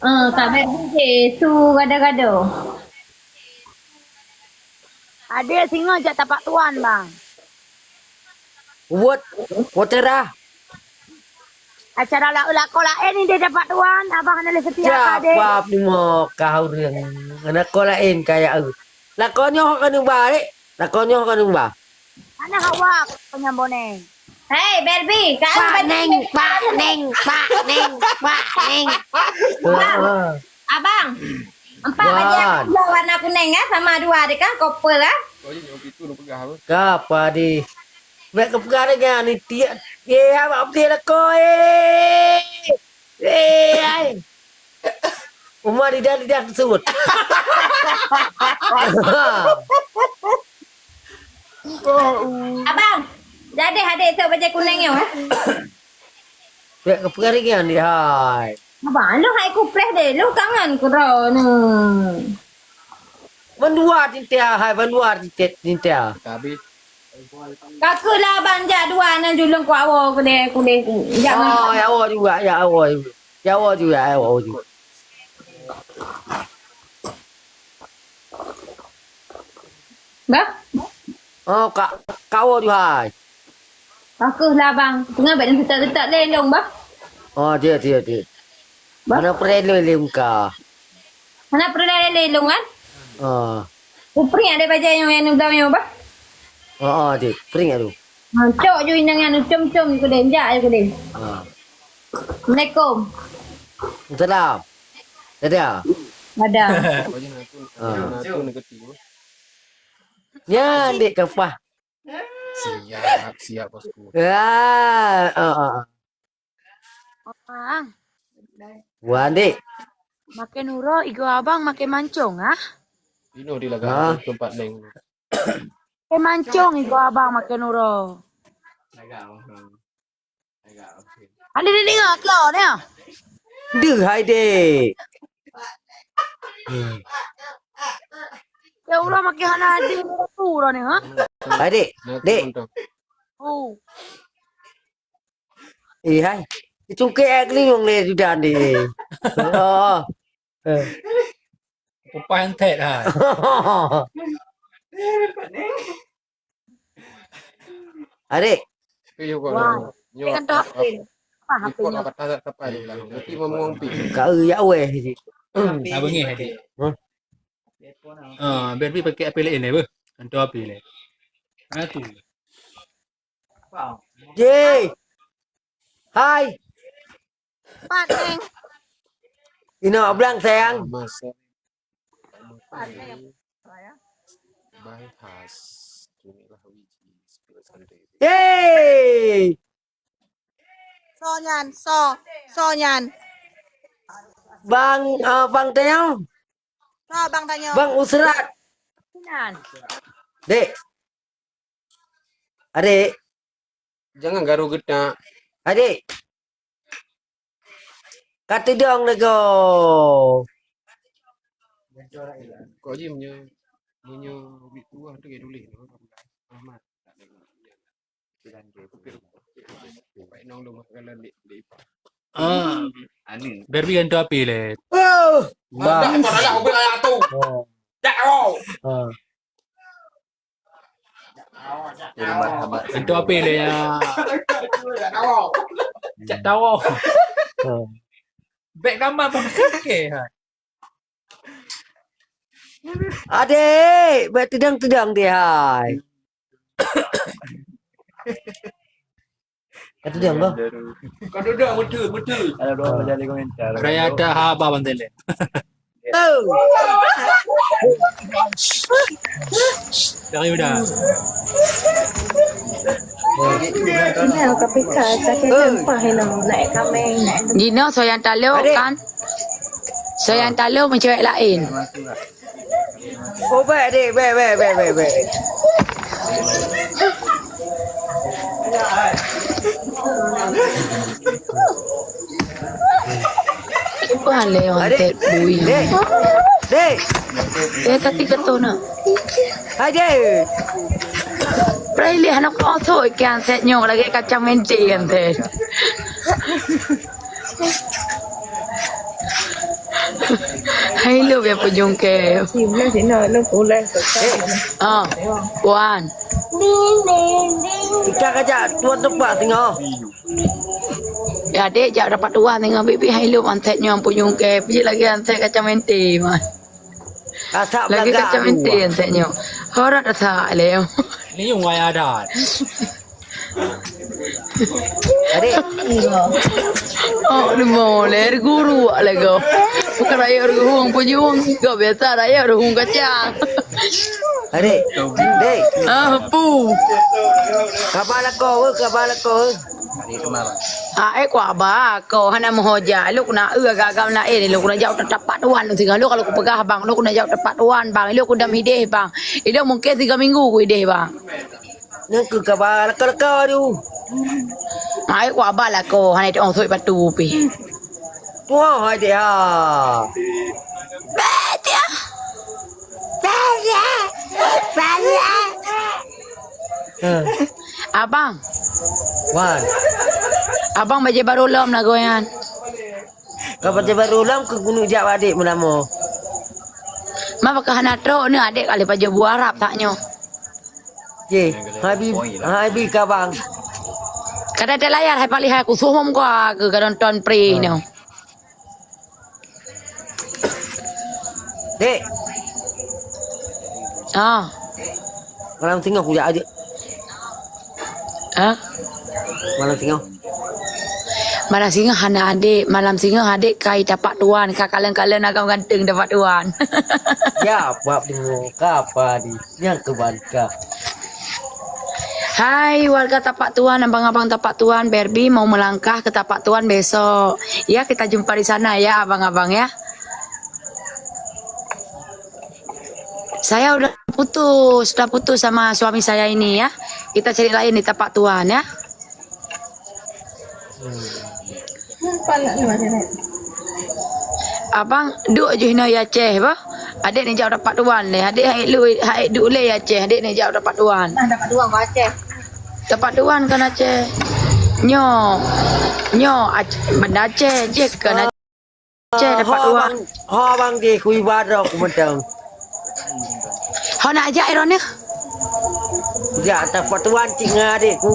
Kak Berbi su gado-gado. Ada singa jak tapak tuan bang. Buat dah. Acara lako lain ni dia dapat tuan. Abang ada setia kak dek. Siapa ni mau kau yang anak kau lain kayak aku. Lakonnya kan yang baik. Lakonnya kan yang baik. Mana awak penyamboneng? Hei Berbi, Kak Pak Berbi. Neng, Pak Neng, Pak Neng, Pak Neng. Abang, empat Wan. baju aku belah warna kuning sama dua deh kan couple Kapa di. Baik kepegang dengan ni tiap. Ya, apa dia nak kau ai. Umar di dah tersebut. Abang, jadi hadir tu baju kuning ya? Baik kepegang dengan dia. Hai. Abang, lu hai kupres deh, lu kangen kurang. Bandua tintia, hai bandua tintia. Kaku lah abang jak dua nan julung ku awak kude. Oh, ya awak juga, ya awak juga. Ya awak juga, ya awak juga. Bah? Oh, kau juga, hai. Kaku lah abang, tengah badan tetap lelong bah. Oh, dia. Mana perlu lemka? Mana pernah lelong kan? Oh, Upri ada baju yang belah bah. oh, dia. Peringat tu. Cok je dengan cum-cum ku den jak ku den. Assalamualaikum. Salam. Ada. Ada. Ya, dek kapah. Siap bosku. Ya, Bang, Wan dek. makin uro igo abang makin mancung ah. Ino di laga tempat neng. Makin mancung igo abang makin uro. Ada dia dengar kau ni ah. Dek, hai dek. Ya Allah makin hana ada tu uro ni ha. Hai dek. Dek. Oh. Hai. Cungkek ek ni yang le sudah ni. Oh. Upah yang tet ha. Adik. Piyo ko. Wah. Dia kan tu HP. Apa HP Ko nya? kata kapal lah. Nanti mau pi. Kau ya weh. Abang ni hadi. Biar pergi pakai apa lain ni apa? Hantu api ni. Tu. Ye. Hai. Pak Neng. Ino ablang sayang. Masa Pak Neng. bahas inilah wiji spill sendiri. Yeay. So nyan. Bang Bang Tanyong. So bang tanya. Bang Usrat. Nyan. Dek. Adik. Jangan garu geda. Adik. Kata dong nego. Kau je punya tua tu ke dulu. Amat. Baik nong lu kalau di. Biar pergi hantu api ni. Oh. Dah parah aku ayat tu. Dak oh. Hantu api ni ya. Cak tahu. Baik gambar pun ke. Adik, buat tedang dia hai. Kata dia bang. Kau duduk betul. Ada dua menjadi komentar. Raya ada haba bantai ni. Oh. Dari udah. Nào tapi kata nampak hello naik kamera naik. Dino so yang taluk Adik. kan. So yang taluk mencewek lain. Oh baik adik, baik. Bukan le orang Adik. tek bui. Dek. Dia tadi kata nak. Adik. Prai lihat anak kau tu ikan set nyok lagi kacang menti kan teh. Hai lu ya pujung ke. chìm lên thì nở nó cũng lên cực Puan. Ika kaja tuan tempat tengok. Ya dek jak dapat tuan tengok bibi hai lu antek nyom pujung ke. Pergi lagi antek kaca menti mah. Asap Lagi belakang. kaca menti antek nyom. Horat asa leo. นี่yungไวอาดาด Adik. Oh, ni mau le guru lego. Bukan raya orang pujung. Kau biasa raya orang kacang. Adik. Dek. Pu. Kabar kau, kabar kau. Quả bà cầu hai năm hồ già lúc nào gam na lúc nào giàu tập pat wan thì lúc kalau pegah bang lúc nào giàu tập wan bang lúc udah hide bang itu mungkin 3 minggu ku hide bang Yang ke kabar kau tu. quả bà là cầu hai này ông thôi batu pi Tuan hai dia. abang Wan. abang baca baru lom lah goyan Kau baca baru lam ke Gunung Jawa adik menamo. ma bakal hanatro ni adik kali baca buah Arab taknyo Je, hai bi kabang. kada ada layar hai pali hai ku suhom kwa ke kadon ton pri no Dek, malam tengok aku aja. Malam tengok. Malam singa hana adik, malam singa adik kai dapat tuan, kalian agak ganteng dapat tuan. Ya, buat tengok apa di yang kebanka. Hai warga tapak tuan, abang-abang tapak tuan, Barbie mau melangkah ke tapak tuan besok. Ya kita jumpa di sana ya abang-abang ya. Saya udah putus sama suami saya ini ya. Kita cari lain di tapak tuan ya. Abang duk je hina ya Ceh ba. Adik ni jauh dapat tuan le. Adik hai duk le ya Ceh. Adik ni jauh dapat tuan. dapat uang kau Aceh Dapat tuan kan Aceh. Nyo benda Aceh je kan Aceh dapat tuan. Ha bang di kui barok mentang. Hau nak ajak Iron ni? Ya, dapat tuan cingga adikku.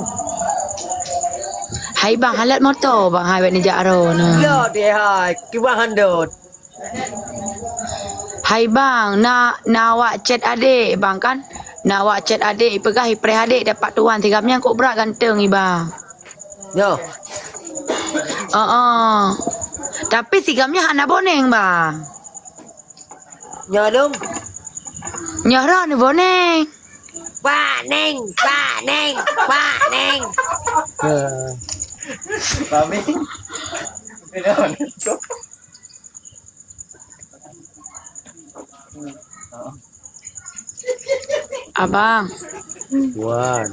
Hai bang halat motor bang hai ni jaro na. Ya dia hai, kibang handot. Hai bang nak awak chat adik bang kan? Nak awak chat adik pegah ipre adik dapat tuan tigamnya kok berat ganteng ni bang. Ya. Tapi tigamnya anak boneng bang. Ya dong. Nyara ni boneng. Pak Neng. Abang. Wan.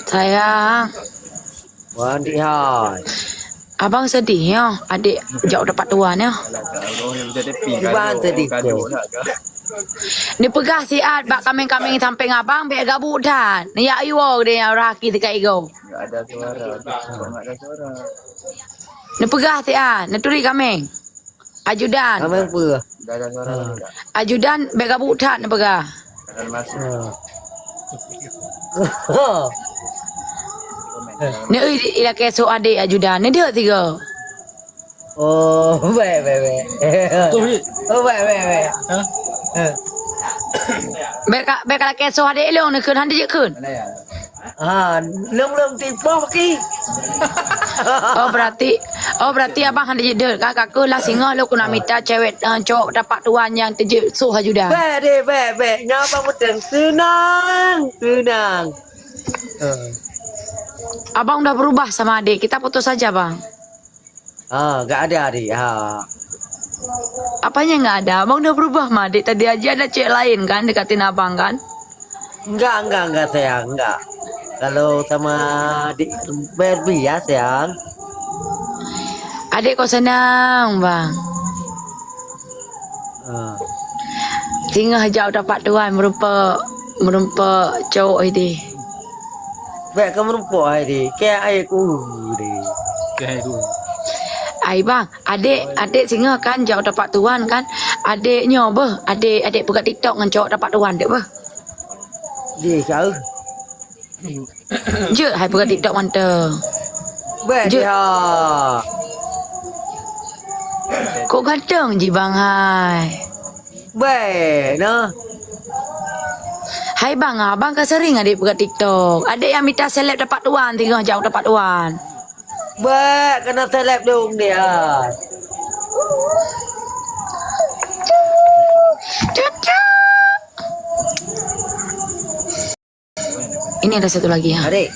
Sayang. Wan di hai. Abang sedih ya adik jauh dapat tuan ya. Kibang tadi ko. Ni pegah siat bak kameng-kameng sampai ngabang be gabut dah. Ni ya ayu dia raki dekat igo. Enggak ada suara. Enggak ada suara. Ni pegah siat, ni turi kameng. Ajudan. Kameng apa? Enggak ada suara. Ajudan be gabut dah ni pegah. Jangan masuk. Ni ila kesok adik ajudan. Ni dia tiga. Oh, baik. tu hi Oh, baik. Be kala kesok adik long ni keun handi je keun. Mana ya? Lung tipu lagi. Oh berarti abang handi je dek kakak ke lah singa lu nak minta cewek cowok dapat tuan yang terje suh ajudan. Baik. Nyapa muteng tenang. Abang udah berubah sama adik. Kita putus saja bang. Enggak ada adik. Apanya nggak ada? Abang udah berubah mah adik. Tadi aja ada cewek lain kan dekatin abang kan? Enggak sayang, enggak. Kalau sama adik Barbie ya sayang. Adik kok senang bang. Singa jauh dapat tuan merupa cowok ini. Baik kamu rumput adik. Kayak ayahku deh. ke hai du Ai bang, adik singa kan jauh dapat tuan kan. Adiknya bah, adik buka TikTok dengan cowok dapat tuan dek bah. Gì chữ. Je, hai buka TikTok mantap. Bè Chứ- đi hò. Kok ganteng je bang hai. Bè nó. Hai bang, abang kan sering adik buka TikTok. Adik yang minta seleb dapat tuan, tinggal jauh dapat tuan. Bè kena seleb dong dia. Ini ada satu lagi ya. Adik.